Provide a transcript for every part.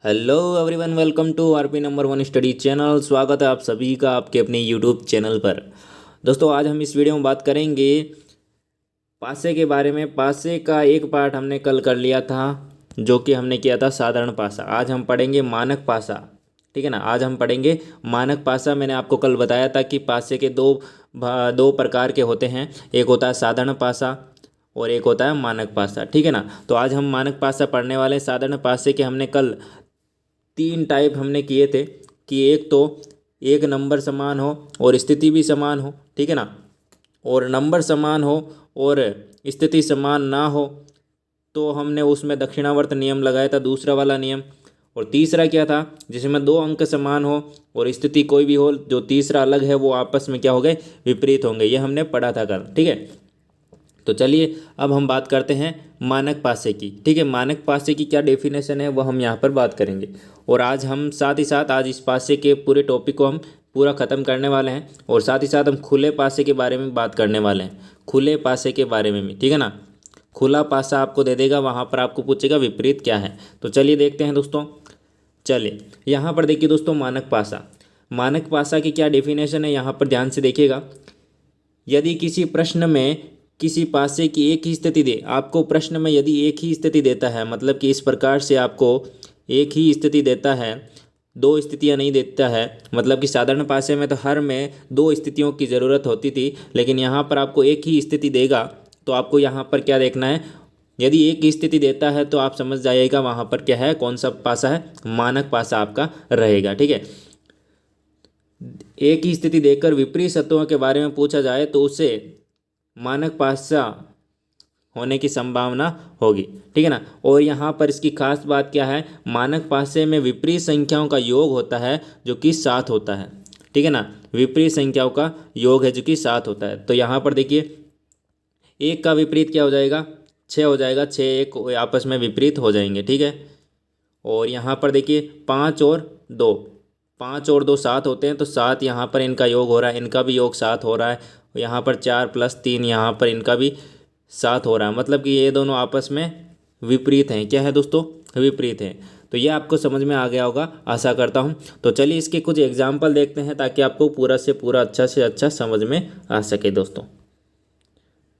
Hello everyone, welcome to RP number one study channel. स्वागत है आप सभी का आपके अपने यूट्यूब चैनल पर। दोस्तों, आज हम इस वीडियो में बात करेंगे पासे के बारे में। पासे का एक पार्ट हमने कल कर लिया था, जो कि हमने किया था साधारण पासा। आज हम पढ़ेंगे मानक पासा। ठीक है ना, आज हम पढ़ेंगे मानक पासा। मैंने आपको कल बताया था कि पासे के दो प्रकार के होते हैं। एक होता है साधारण पासा और एक होता है मानक पासा। ठीक है ना, तो आज हम मानक पासा पढ़ने वाले हैं। साधारण पासे के हमने कल तीन टाइप हमने किए थे कि एक तो एक नंबर समान हो और स्थिति भी समान हो। ठीक है ना, और नंबर समान हो और स्थिति समान ना हो तो हमने उसमें दक्षिणावर्त नियम लगाया था, दूसरा वाला नियम। और तीसरा क्या था, जिसमें दो अंक समान हो और स्थिति कोई भी हो, जो तीसरा अलग है वो आपस में क्या हो गए, विपरीत होंगे। ये हमने पढ़ा था कल। ठीक है, तो चलिए अब हम बात करते हैं मानक पासे की। ठीक है, मानक पासे की क्या डेफिनेशन है वो हम यहाँ पर बात करेंगे। और आज हम साथ ही साथ आज इस पासे के पूरे टॉपिक को हम पूरा ख़त्म करने वाले हैं। और साथ ही साथ हम खुले पासे के बारे में बात करने वाले हैं, खुले पासे के बारे में भी। ठीक है ना, खुला पासा आपको दे देगा, वहाँ पर आपको पूछेगा विपरीत क्या है। तो चलिए देखते हैं दोस्तों। चलिए यहाँ पर देखिए दोस्तों, मानक पासा। मानक पासा की क्या डेफिनेशन है यहाँ पर ध्यान से देखिएगा। यदि किसी प्रश्न में किसी पासे की एक ही स्थिति दे, आपको प्रश्न में यदि एक ही स्थिति देता है, मतलब कि इस प्रकार से आपको एक ही स्थिति देता है, दो स्थितियां नहीं देता है। मतलब कि साधारण पासे में तो हर में दो स्थितियों की ज़रूरत होती थी, लेकिन यहाँ पर आपको एक ही स्थिति देगा। तो आपको यहाँ पर क्या देखना है, यदि एक ही स्थिति देता है तो आप समझ जाइएगा वहाँ पर क्या है, कौन सा पासा है, मानक पासा आपका रहेगा। ठीक है, एक ही स्थिति देकर विपरीत सत्यों के बारे में पूछा जाए तो उसे मानक पासा होने की संभावना होगी। ठीक है ना, और यहाँ पर इसकी खास बात क्या है, मानक पासे में विपरीत संख्याओं का योग होता है जो कि 7 होता है। ठीक है ना, विपरीत संख्याओं का योग है जो कि 7 होता है। तो यहाँ पर देखिए, एक का विपरीत क्या हो जाएगा, 6 हो जाएगा। 6 एक आपस में विपरीत हो जाएंगे। ठीक है, और यहाँ पर देखिए 5 और 2, 5 और 2 7 होते हैं, तो 7 यहाँ पर इनका योग हो रहा है, इनका भी योग 7 हो रहा है। यहाँ पर 4 + 3 यहाँ पर इनका भी 7 हो रहा है। मतलब कि ये दोनों आपस में विपरीत हैं। क्या है दोस्तों, विपरीत हैं। तो ये आपको समझ में आ गया होगा, आशा करता हूँ। तो चलिए इसके कुछ एग्जाम्पल देखते हैं ताकि आपको पूरा से पूरा अच्छा से अच्छा समझ में आ सके दोस्तों।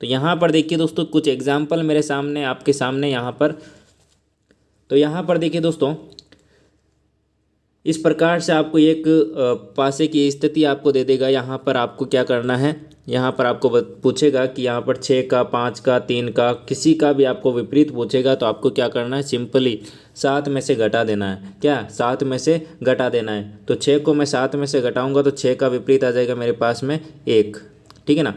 तो यहाँ पर देखिए दोस्तों, कुछ एग्जाम्पल मेरे सामने आपके सामने यहाँ पर। तो यहाँ पर देखिए दोस्तों, इस प्रकार से आपको एक पासे की स्थिति आपको दे देगा। यहाँ पर आपको क्या करना है, यहाँ पर आपको पूछेगा कि यहाँ पर 6 का, 5 का, 3 का, किसी का भी आपको विपरीत पूछेगा तो आपको क्या करना है, सिंपली 7 में से घटा देना है। क्या, 7 में से घटा देना है। तो 6 को मैं 7 में से घटाऊंगा तो 6 का विपरीत आ जाएगा मेरे पास में 1। ठीक है ना,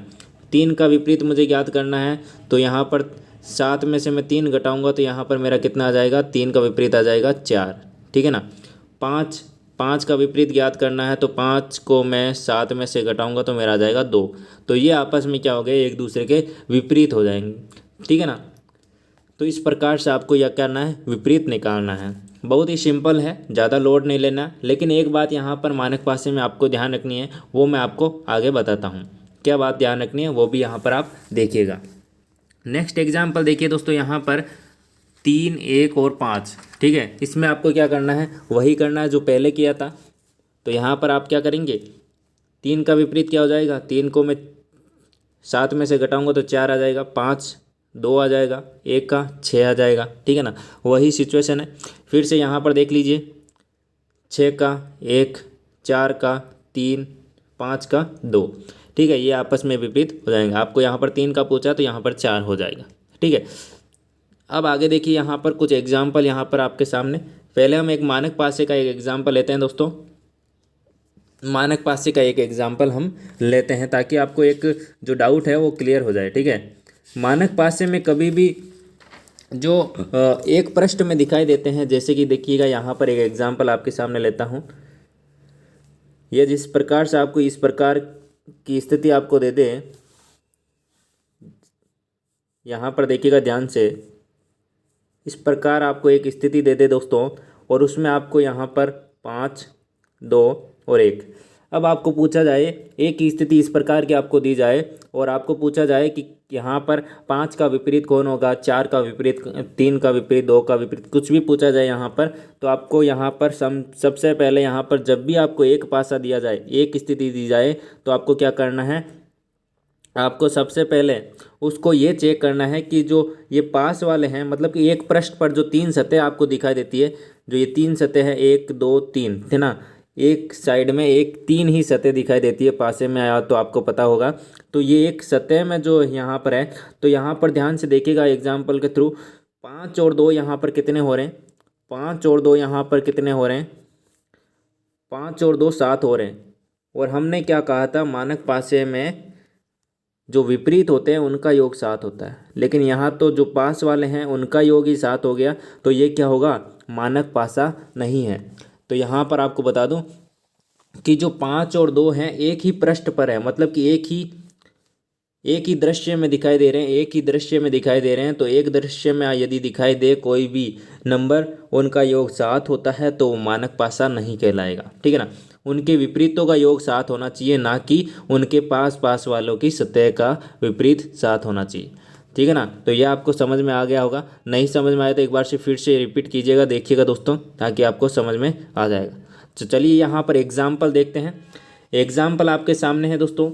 3 का विपरीत मुझे ज्ञात करना है, तो यहाँ पर 7 में से मैं 3 घटाऊंगा तो यहाँ पर मेरा कितना आ जाएगा, 3 का विपरीत आ जाएगा 4। ठीक है ना, 5, 5 का विपरीत ज्ञात करना है तो 5 को मैं 7 में से घटाऊंगा तो मेरा आ जाएगा 2। तो ये आपस में क्या हो गए, एक दूसरे के विपरीत हो जाएंगे। ठीक है ना, तो इस प्रकार से आपको यह करना है, विपरीत निकालना है। बहुत ही सिंपल है, ज़्यादा लोड नहीं लेना। लेकिन एक बात यहाँ पर मानक पासे में आपको ध्यान रखनी है, वो मैं आपको आगे बताता हूँ। क्या बात ध्यान रखनी है वो भी यहाँ पर आप देखिएगा। नेक्स्ट एग्जाम्पल देखिए दोस्तों, यहाँ पर 3, 1 और 5। ठीक है, इसमें आपको क्या करना है, वही करना है जो पहले किया था। तो यहाँ पर आप क्या करेंगे, 3 का विपरीत क्या हो जाएगा, 3 को मैं 7 में से घटाऊंगा तो 4 आ जाएगा, 5 2 आ जाएगा, 1 का 6 आ जाएगा। ठीक है ना, वही सिचुएशन है। फिर से यहाँ पर देख लीजिए, 6 का 1, 4 का 3, 5 का 2। ठीक है, ये आपस में विपरीत हो जाएंगे। आपको यहाँ पर 3 का पूछा तो यहाँ पर 4 हो जाएगा। ठीक है, अब आगे देखिए, यहाँ पर कुछ एग्जाम्पल यहाँ पर आपके सामने। पहले हम एक मानक पासे का एक एग्जाम्पल लेते हैं दोस्तों। मानक पासे का एक एग्जाम्पल हम लेते हैं ताकि आपको एक जो डाउट है वो क्लियर हो जाए। ठीक है, मानक पासे में कभी भी जो एक पृष्ठ में दिखाई देते हैं, जैसे कि देखिएगा यहाँ पर एक एग्जाम्पल आपके सामने लेता हूँ। यह जिस प्रकार से आपको इस प्रकार की स्थिति आपको दे दे, यहाँ पर देखिएगा ध्यान से, इस प्रकार आपको एक स्थिति दे दे दोस्तों, और उसमें आपको यहाँ पर 5, 2 और 1। अब आपको पूछा जाए, एक की स्थिति इस प्रकार की आपको दी जाए और आपको पूछा जाए कि यहाँ पर 5 का विपरीत कौन होगा, 4 का विपरीत, 3 का विपरीत, 2 का विपरीत, कुछ भी पूछा जाए यहाँ पर, तो आपको यहाँ पर सबसे पहले यहाँ पर जब भी आपको एक पासा दिया जाए, एक स्थिति दी जाए, तो आपको क्या करना है, आपको सबसे पहले उसको ये चेक करना है कि जो ये पास वाले हैं, मतलब कि एक पृष्ठ पर जो 3 सतह आपको दिखाई देती है, जो ये 3 सतह है, 1 2 3 है ना, एक साइड में एक 3 ही सतह दिखाई देती है, पासे में आया तो आपको पता होगा। तो ये एक सतह में जो यहाँ पर है, तो यहाँ पर ध्यान से देखिएगा एग्जाम्पल के थ्रू, 5 और 2 यहाँ पर कितने हो रहे हैं, 5 और 2 यहाँ पर कितने हो रहे हैं, 5 और 2 7 हो रहे हैं। और हमने क्या कहा था, मानक पासे में जो विपरीत होते हैं उनका योग 7 होता है, लेकिन यहाँ तो जो पास वाले हैं उनका योग ही 7 हो गया, तो ये क्या होगा, मानक पासा नहीं है। तो यहाँ पर आपको बता दूं कि जो 5 और 2 हैं एक ही पृष्ठ पर है, मतलब कि एक ही दृश्य में दिखाई दे रहे हैं, एक ही दृश्य में दिखाई दे रहे हैं। तो एक दृश्य में यदि दिखाई दे कोई भी नंबर, उनका योग 7 होता है, तो वो मानक पासा नहीं कहलाएगा, ठीक है ना। उनके विपरीतों का योग 7 होना चाहिए, ना कि उनके पास पास वालों की सतह का विपरीत 7 होना चाहिए, ठीक है ना। तो ये आपको समझ में आ गया होगा, नहीं समझ में आया तो एक बार से फिर से रिपीट कीजिएगा, देखिएगा दोस्तों, ताकि आपको समझ में आ जाएगा। तो चलिए यहाँ पर एग्जाम्पल देखते हैं। एग्जाम्पल आपके सामने है दोस्तों,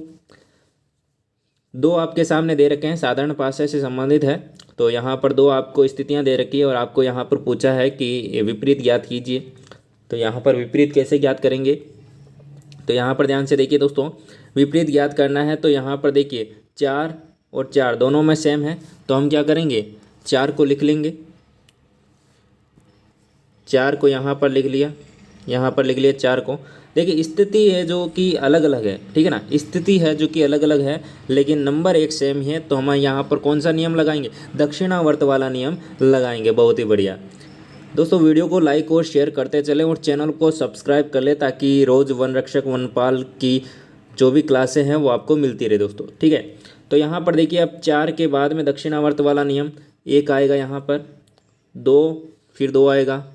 दो आपके सामने दे रखे हैं, साधारण पासे से संबंधित है। तो यहाँ पर दो आपको स्थितियाँ दे रखी है और आपको यहाँ पर पूछा है कि विपरीत ज्ञात कीजिए। तो यहाँ पर विपरीत कैसे ज्ञात करेंगे, तो यहाँ पर ध्यान से देखिए दोस्तों, विपरीत ज्ञात करना है तो यहाँ पर देखिए 4 और 4 दोनों में सेम है, तो हम क्या करेंगे, 4 को लिख लेंगे, 4 को यहाँ पर लिख लिया, यहाँ पर लिख लिया 4 को। देखिए स्थिति है जो कि अलग अलग है, ठीक है ना, स्थिति है जो कि अलग अलग है, लेकिन नंबर एक सेम ही है। तो हम यहाँ पर कौन सा नियम लगाएंगे, दक्षिणावर्त वाला नियम लगाएंगे। बहुत ही बढ़िया दोस्तों, वीडियो को लाइक और शेयर करते चलें और चैनल को सब्सक्राइब कर लें, ताकि रोज़ वन रक्षक वनपाल की जो भी क्लासें हैं वो आपको मिलती रहे दोस्तों, ठीक है। तो यहाँ पर देखिए, अब 4 के बाद में दक्षिणावर्त वाला नियम 1 आएगा, यहाँ पर 2, फिर 2 आएगा,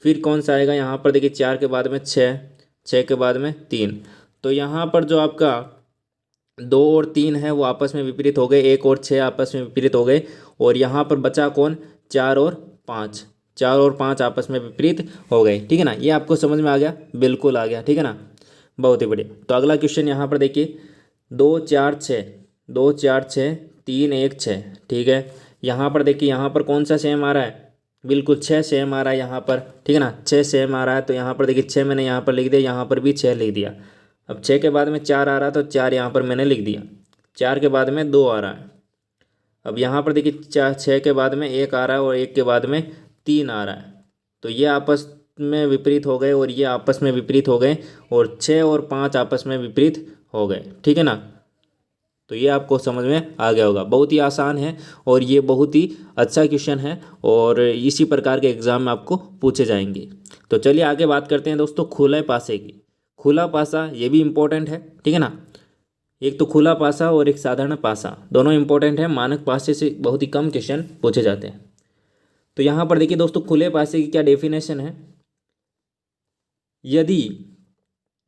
फिर कौन सा आएगा, यहाँ पर देखिए 4 के बाद में 6, 6 के बाद में 3। तो यहाँ पर जो आपका 2 और 3 है वो आपस में विपरीत हो गए, 1 और 6 आपस में विपरीत हो गए, और यहाँ पर बचा कौन, 4 और 5, 4 और 5 आपस में विपरीत हो गए, ठीक है ना। ये आपको समझ में आ गया, बिल्कुल आ गया, ठीक है ना, बहुत ही बढ़िया। तो अगला क्वेश्चन यहाँ पर देखिए, 2 4 6, 2 4 6, 3 1 6, ठीक है। यहाँ पर देखिए, यहाँ पर कौन सा सेम आ रहा है, बिल्कुल 6 सेम आ रहा है यहाँ पर, ठीक है ना, 6 सेम आ रहा है। तो यहाँ पर देखिए 6 मैंने यहाँ पर लिख दिया, यहाँ पर भी 6 लिख दिया। अब 6 के बाद में 4 आ रहा है, तो 4 यहाँ पर मैंने लिख दिया, 4 के बाद में 2 आ रहा है। अब यहाँ पर देखिए 6 के बाद में 1 आ रहा है और 1 के बाद में 3 आ रहा है। तो ये आपस में विपरीत हो गए और ये आपस में विपरीत हो गए, और 6 और 5 आपस में विपरीत हो गए, ठीक है ना। तो ये आपको समझ में आ गया होगा, बहुत ही आसान है और ये बहुत ही अच्छा क्वेश्चन है, और इसी प्रकार के एग्जाम में आपको पूछे जाएंगे। तो चलिए आगे बात करते हैं दोस्तों, खुले पासे की। खुला पासा ये भी इम्पोर्टेंट है, ठीक है ना। एक तो खुला पासा और एक साधारण पासा, दोनों इंपॉर्टेंट है, मानक पासे से बहुत ही कम क्वेश्चन पूछे जाते हैं। तो यहाँ पर देखिए दोस्तों, खुले पासे की क्या डेफिनेशन है,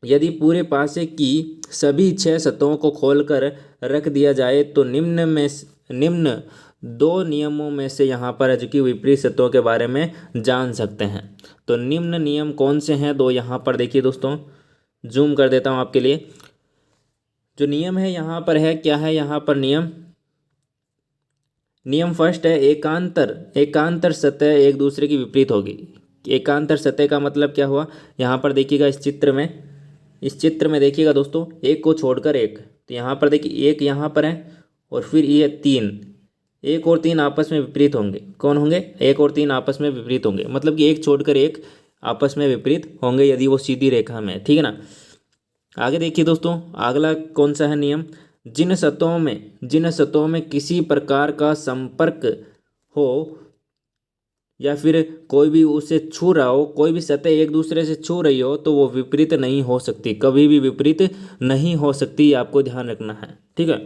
यदि पूरे पासे की सभी 6 सतहों को खोलकर रख दिया जाए तो निम्न 2 नियमों में से यहाँ पर जो कि विपरीत सतहों के बारे में जान सकते हैं। तो निम्न नियम कौन से हैं, दो यहाँ पर देखिए दोस्तों, जूम कर देता हूँ आपके लिए। जो नियम है यहाँ पर है, क्या है यहाँ पर नियम फर्स्ट है, एकांतर सतह एक दूसरे की विपरीत होगी। एकांतर सतह का मतलब क्या हुआ, यहाँ पर देखिएगा इस चित्र में देखिएगा दोस्तों, एक को छोड़कर एक, तो यहाँ पर देखिए एक यहाँ पर है और फिर ये 3, 1 और 3 आपस में विपरीत होंगे। कौन होंगे, 1 और 3 आपस में विपरीत होंगे, मतलब कि एक छोड़कर एक आपस में विपरीत होंगे यदि वो सीधी रेखा में है, ठीक है ना। आगे देखिए दोस्तों, अगला कौन सा है नियम, जिन सतहों में किसी प्रकार का संपर्क हो या फिर कोई भी उसे छू रहा हो, कोई भी सतह एक दूसरे से छू रही हो, तो वो विपरीत नहीं हो सकती, कभी भी विपरीत नहीं हो सकती, ये आपको ध्यान रखना है, ठीक है।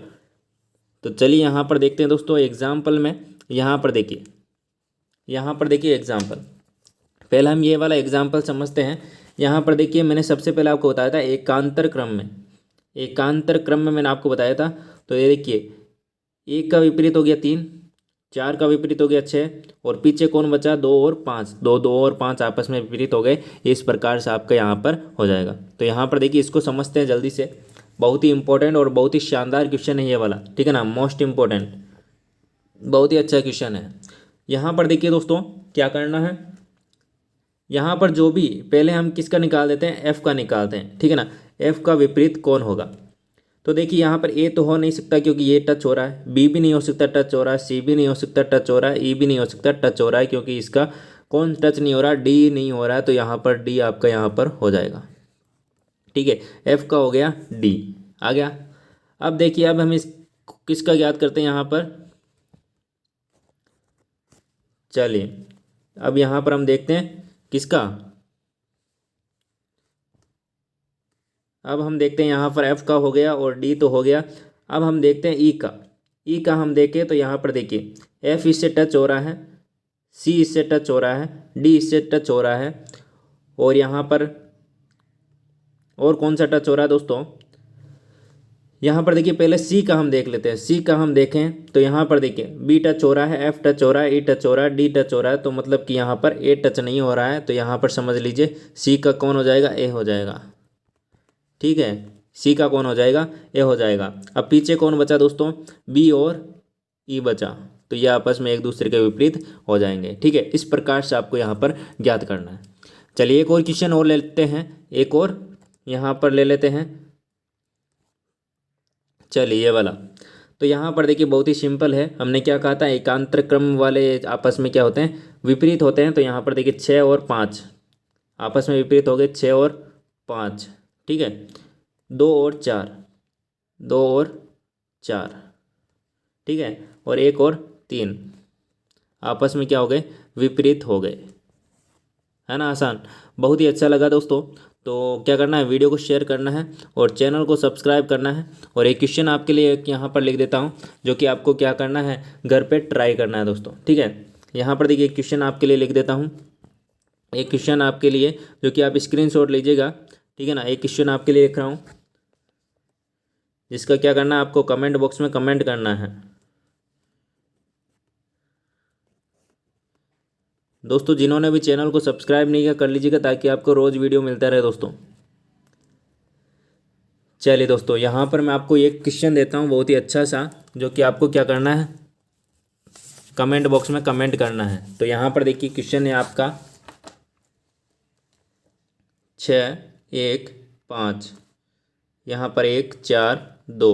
तो चलिए यहाँ पर देखते हैं दोस्तों एग्जाम्पल में। यहाँ पर देखिए एग्जाम्पल, पहले हम ये वाला एग्जाम्पल समझते हैं। यहाँ पर देखिए मैंने सबसे पहले आपको बताया था एकांतर क्रम में मैंने आपको बताया था। तो ये देखिए 1 का विपरीत हो गया 3, 4 का विपरीत हो गया 6, और पीछे कौन बचा 2 और 5, 2 और 5 आपस में विपरीत हो गए। इस प्रकार से आपका यहाँ पर हो जाएगा। तो यहाँ पर देखिए इसको समझते हैं जल्दी से। बहुत ही इंपॉर्टेंट और बहुत ही शानदार क्वेश्चन है ये वाला, ठीक है ना, मोस्ट इंपॉर्टेंट, बहुत ही अच्छा क्वेश्चन है। यहाँ पर देखिए दोस्तों क्या करना है, यहाँ पर जो भी पहले हम किसका निकाल देते हैं, एफ का निकालते हैं, ठीक है ना। एफ का विपरीत कौन होगा, तो देखिए यहाँ पर ए तो हो नहीं सकता क्योंकि ये टच हो रहा है, बी भी नहीं हो सकता टच हो रहा है, सी भी नहीं हो सकता टच हो रहा है, ई भी नहीं हो सकता टच हो रहा है क्योंकि इसका कौन टच नहीं हो रहा, डी नहीं हो रहा है। तो यहाँ पर डी आपका यहाँ पर हो जाएगा, ठीक है। एफ का हो गया, डी आ गया। अब देखिए अब हम इस किसका याद करते हैं यहाँ पर, चलिए अब यहाँ पर हम देखते हैं किसका, अब हम देखते हैं यहाँ पर एफ का हो गया और डी तो हो गया। अब हम देखते हैं ई का हम देखें तो यहाँ पर देखिए एफ इससे टच हो रहा है, सी इससे टच हो रहा है, डी इससे टच हो रहा है, और यहाँ पर और कौन सा टच हो रहा है दोस्तों, यहाँ पर देखिए पहले सी का हम देख लेते हैं। सी का हम देखें तो यहाँ पर देखिए बी टच हो रहा है, एफ टच हो रहा है, ई टच हो रहा है, डी टच हो रहा है, तो मतलब कि यहाँ पर ए टच नहीं हो रहा है। तो यहाँ पर समझ लीजिए सी का कौन हो जाएगा, ए हो जाएगा, ठीक है। सी का कौन हो जाएगा, ए हो जाएगा। अब पीछे कौन बचा दोस्तों, बी और ई बचा, तो ये आपस में एक दूसरे के विपरीत हो जाएंगे, ठीक है। इस प्रकार से आपको यहाँ पर ज्ञात करना है। चलिए एक और क्वेश्चन और ले लेते हैं, एक और यहाँ पर ले लेते हैं, चलिए ये वाला। तो यहाँ पर देखिए बहुत ही सिंपल है, हमने क्या कहा था, एकांतर क्रम वाले आपस में क्या होते हैं, विपरीत होते हैं। तो यहाँ पर देखिए 6 और 5 आपस में विपरीत हो गए, 6 और 5, ठीक है। 2 और 4, 2 और 4, ठीक है, और 1 और 3 आपस में क्या हो गए, विपरीत हो गए, है ना। आसान, बहुत ही अच्छा लगा दोस्तों। तो क्या करना है, वीडियो को शेयर करना है और चैनल को सब्सक्राइब करना है। और एक क्वेश्चन आपके लिए एक यहाँ पर लिख देता हूँ जो कि आपको क्या करना है, घर पे ट्राई करना है दोस्तों, ठीक है। यहाँ पर देखिए एक क्वेश्चन आपके लिए लिख देता हूँ, एक क्वेश्चन आपके लिए जो कि आप स्क्रीनशॉट लीजिएगा, ठीक है ना। एक क्वेश्चन आपके लिए लिख रहा हूँ जिसका क्या करना है, आपको कमेंट बॉक्स में कमेंट करना है दोस्तों। जिन्होंने भी चैनल को सब्सक्राइब नहीं किया कर लीजिएगा ताकि आपको रोज़ वीडियो मिलता रहे दोस्तों। चलिए दोस्तों यहाँ पर मैं आपको एक क्वेश्चन देता हूँ बहुत ही अच्छा सा, जो कि आपको क्या करना है, कमेंट बॉक्स में कमेंट करना है। तो यहाँ पर देखिए क्वेश्चन है आपका 6 1 5, यहाँ पर 1 4 2।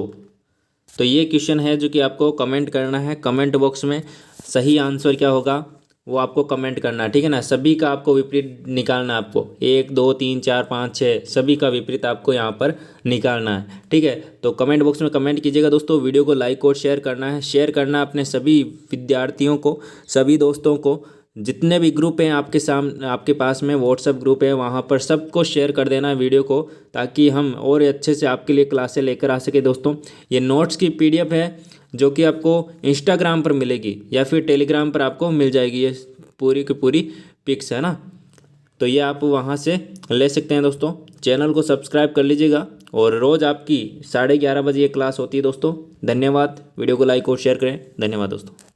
तो ये क्वेश्चन है जो कि आपको कमेंट करना है कमेंट बॉक्स में। सही आंसर क्या होगा वो आपको कमेंट करना है, ठीक है ना। सभी का आपको विपरीत निकालना है, आपको 1 2 3 4 5 6 सभी का विपरीत आपको यहाँ पर निकालना है, ठीक है। तो कमेंट बॉक्स में कमेंट कीजिएगा दोस्तों। वीडियो को लाइक और शेयर करना है, शेयर करना है अपने सभी विद्यार्थियों को, सभी दोस्तों को, जितने भी ग्रुप हैं आपके सामने, आपके पास में व्हाट्सएप ग्रुप है वहाँ पर सबको शेयर कर देना वीडियो को, ताकि हम और अच्छे से आपके लिए क्लासें लेकर आ सके दोस्तों। ये नोट्स की PDF है जो कि आपको इंस्टाग्राम पर मिलेगी या फिर टेलीग्राम पर आपको मिल जाएगी, ये पूरी की पूरी पिक्स है ना। तो ये आप वहाँ से ले सकते हैं दोस्तों। चैनल को सब्सक्राइब कर लीजिएगा और रोज़ आपकी 11:30 बजे ये क्लास होती है दोस्तों। धन्यवाद, वीडियो को लाइक और शेयर करें, धन्यवाद दोस्तों।